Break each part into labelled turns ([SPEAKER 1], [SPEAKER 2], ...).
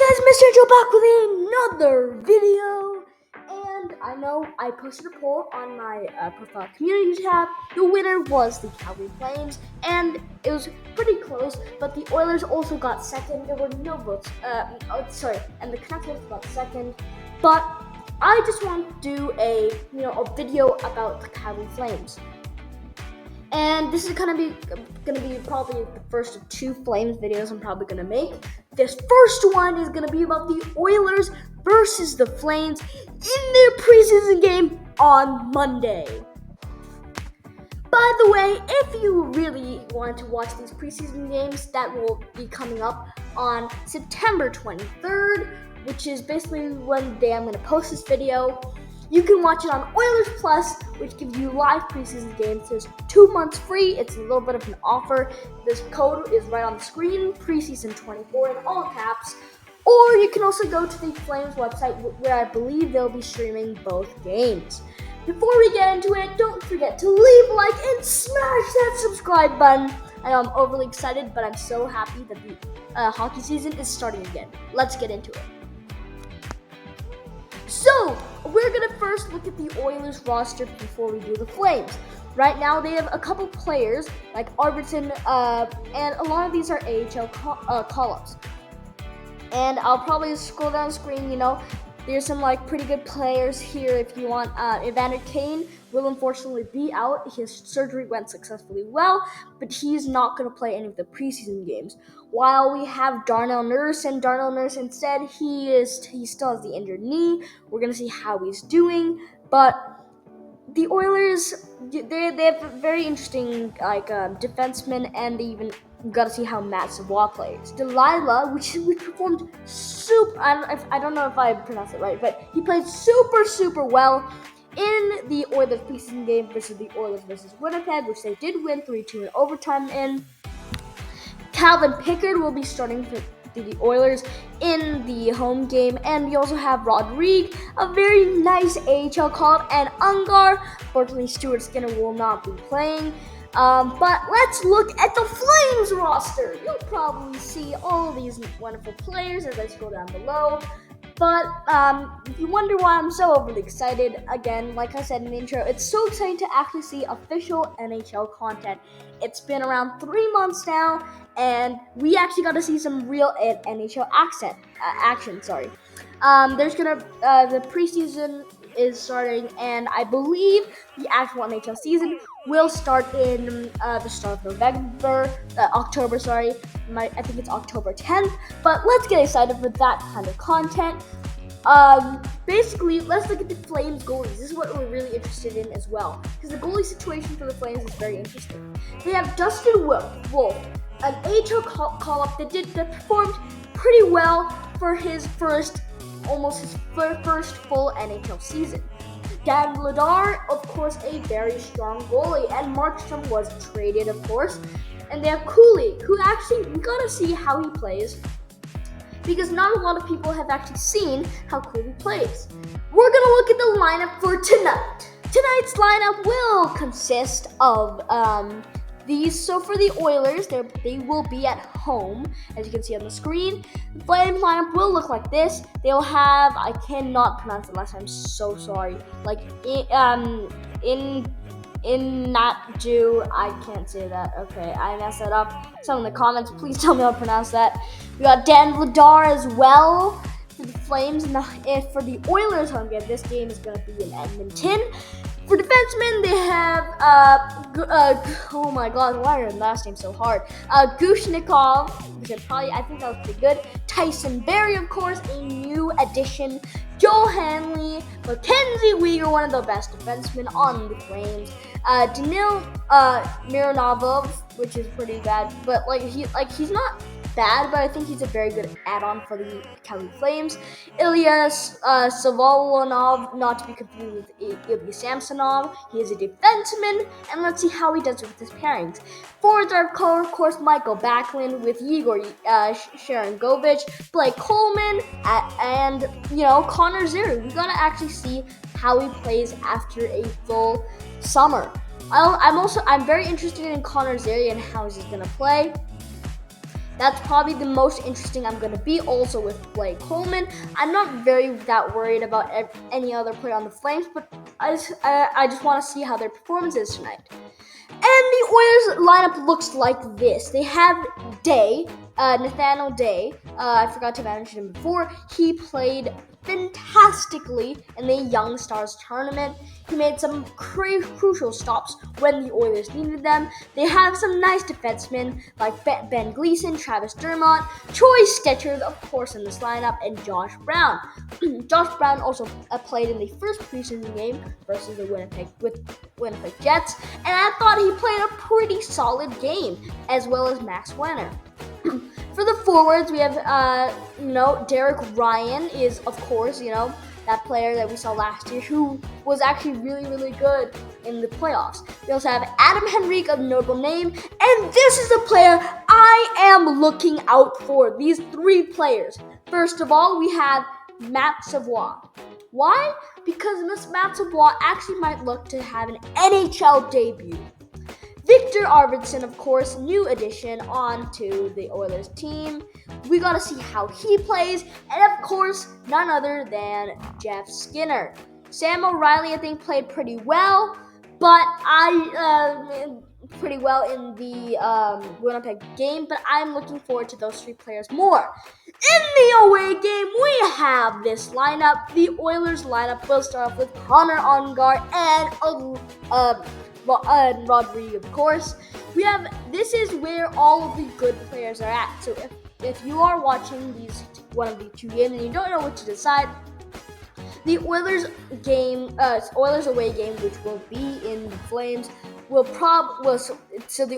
[SPEAKER 1] guys, Mr. Joe back with another video, and I know I posted a poll on my profile community tab. The winner was the Calgary Flames, and it was pretty close, but the Oilers also got second. There were no votes, and the Canucks also got second, but I just want to do a video about the Calgary Flames. And this is gonna be probably the first of two Flames videos I'm probably gonna make. This first one is gonna be about the Oilers versus the Flames in their preseason game on Monday. By the way, if you really want to watch these preseason games, that will be coming up on September 23rd, which is basically one day I'm gonna post this video. You can watch it on Oilers Plus, which gives you live preseason games. There's 2 months free. It's a little bit of an offer. This code is right on the screen, preseason24 in all caps. Or you can also go to the Flames website, where I believe they'll be streaming both games. Before we get into it, don't forget to leave a like and smash that subscribe button. I know I'm overly excited, but I'm so happy that the hockey season is starting again. Let's get into it. So, we're going to first look at the Oilers roster before we do the Flames. Right now, they have a couple players, like Arvidsson, and a lot of these are AHL call-ups. And I'll probably scroll down the screen, there's some pretty good players here if you want. Evander Kane will unfortunately be out. His surgery went successfully well, but he's not going to play any of the preseason games. While we have Darnell Nurse instead, he still has the injured knee. We're going to see how he's doing, but the Oilers, they have a very interesting defensemen, and they even got to see how Matt Savoie plays. Delilah, which performed super. I don't know if I pronounced it right, but he played super well in the Oilers preseason game versus the Oilers versus Winnipeg, which they did win 3-2 in overtime in. Calvin Pickard will be starting for the Oilers in the home game, and we also have Rodrigue, a very nice AHL call-up, and Ungar. Fortunately, Stuart Skinner will not be playing. But let's look at the Flames roster. You'll probably see all these wonderful players as I scroll down below. But if you wonder why I'm so overly excited, again, like I said in the intro, it's so exciting to actually see official NHL content. It's been around 3 months now, and we actually got to see some real NHL action. The preseason is starting, and I believe the actual NHL season will start in the start of October. I think it's October 10th. But let's get excited for that kind of content. Basically, let's look at the Flames goalies. This is what we're really interested in as well, because the goalie situation for the Flames is very interesting. They have Dustin Wolf, an AHL call-up that performed pretty well for his first full NHL season. Dan Vladar, of course, a very strong goalie, and Markstrom was traded, of course. And they have Cooley, who actually, we gotta see how he plays, because not a lot of people have actually seen how Cooley plays. We're gonna look at the lineup for tonight. Tonight's lineup will consist of these. So for the Oilers, they will be at home, as you can see on the screen. The Flames lineup will look like this. They'll have, I cannot pronounce it last time, I'm so sorry. I can't say that. Okay, I messed that up. Someone in the comments, please tell me how to pronounce that. We got Dan Vladar as well for the Flames, and for the Oilers home game, this game is going to be in Edmonton. For defensemen, they have, oh my god, why are their last names so hard? Gushnikov, which I think that was pretty good. Tyson Barrie, of course, a new addition. Joe Hanley, Mackenzie Weegar, one of the best defensemen on the Flames. Danil Mironovov, which is pretty bad, but he's not bad, but I think he's a very good add-on for the Calgary Flames. Ilya Savolonov, not to be confused with Ilya Samsonov. He is a defenseman, and let's see how he does with his pairings. Forwards are, of course, Michael Backlund with Igor Sharangovich, Blake Coleman, and Connor Zary. We gotta actually see how he plays after a full summer. I'm very interested in Connor Zary and how he's gonna play. That's probably the most interesting I'm going to be. Also with Blake Coleman, I'm not that worried about any other player on the Flames, but I just want to see how their performance is tonight. And the Oilers lineup looks like this. They have Day, Nathaniel Day. I forgot to mention him before. He played fantastically in the Young Stars tournament. He made some crucial stops when the Oilers needed them. They have some nice defensemen like Ben Gleason, Travis Dermott, Troy Stetcher, of course, in this lineup, and Josh Brown. Josh Brown also played in the first preseason game versus the Winnipeg Jets, and I thought he played a pretty solid game, as well as Max Wenner. For the forwards, we have, Derek Ryan is, of course, that player that we saw last year who was actually really, really good in the playoffs. We also have Adam Henrique of notable name, and this is the player I am looking out for. These three players. First of all, we have Matt Savoie. Why? Because Matt Savoie actually might look to have an NHL debut. Victor Arvidsson, of course, new addition onto the Oilers team. We got to see how he plays. And of course, none other than Jeff Skinner. Sam O'Reilly, I think, played pretty well, but pretty well in the Winnipeg game, but I'm looking forward to those three players more. In the away game, we have this lineup. The Oilers lineup will start off with Connor Ongar and Rodrigue, of course. This is where all of the good players are at. So if you are watching one of the two games and you don't know what to decide, the Oilers away game, which will be in the Flames, the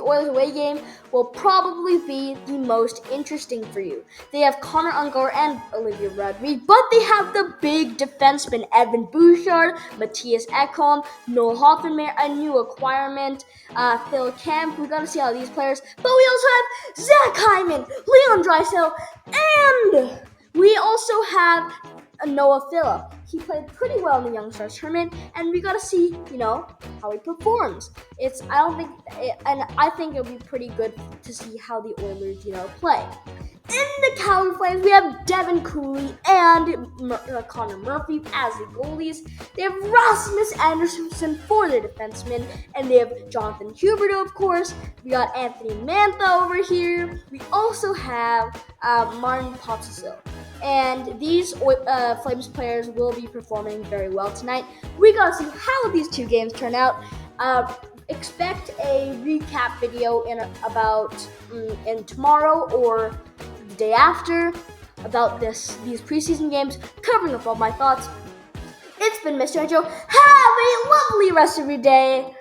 [SPEAKER 1] Oilers away game will probably be the most interesting for you. They have Connor Ungar and Olivier Rodrigue, but they have the big defensemen Evan Bouchard, Matthias Ekholm, Noel Hoffenmeyer, a new acquirement, Phil Kemp. We gotta see how these players. But we also have Zach Hyman, Leon Draisaitl, and we also have Noah Phillip. He played pretty well in the Young Stars tournament, and we gotta see, how he performs. I think it'll be pretty good to see how the Oilers, play. In the Calgary Flames, we have Devin Cooley and Connor Murphy as the goalies. They have Rasmus Anderson for their defensemen, and they have Jonathan Huberdeau, of course. We got Anthony Mantha over here. We also have Martin Pottesil. And these Flames players will be performing very well tonight. We gotta see how these two games turn out. Expect a recap video in tomorrow or the day after about these preseason games, covering up all my thoughts. It's been Mr. Joe. Have a lovely rest of your day.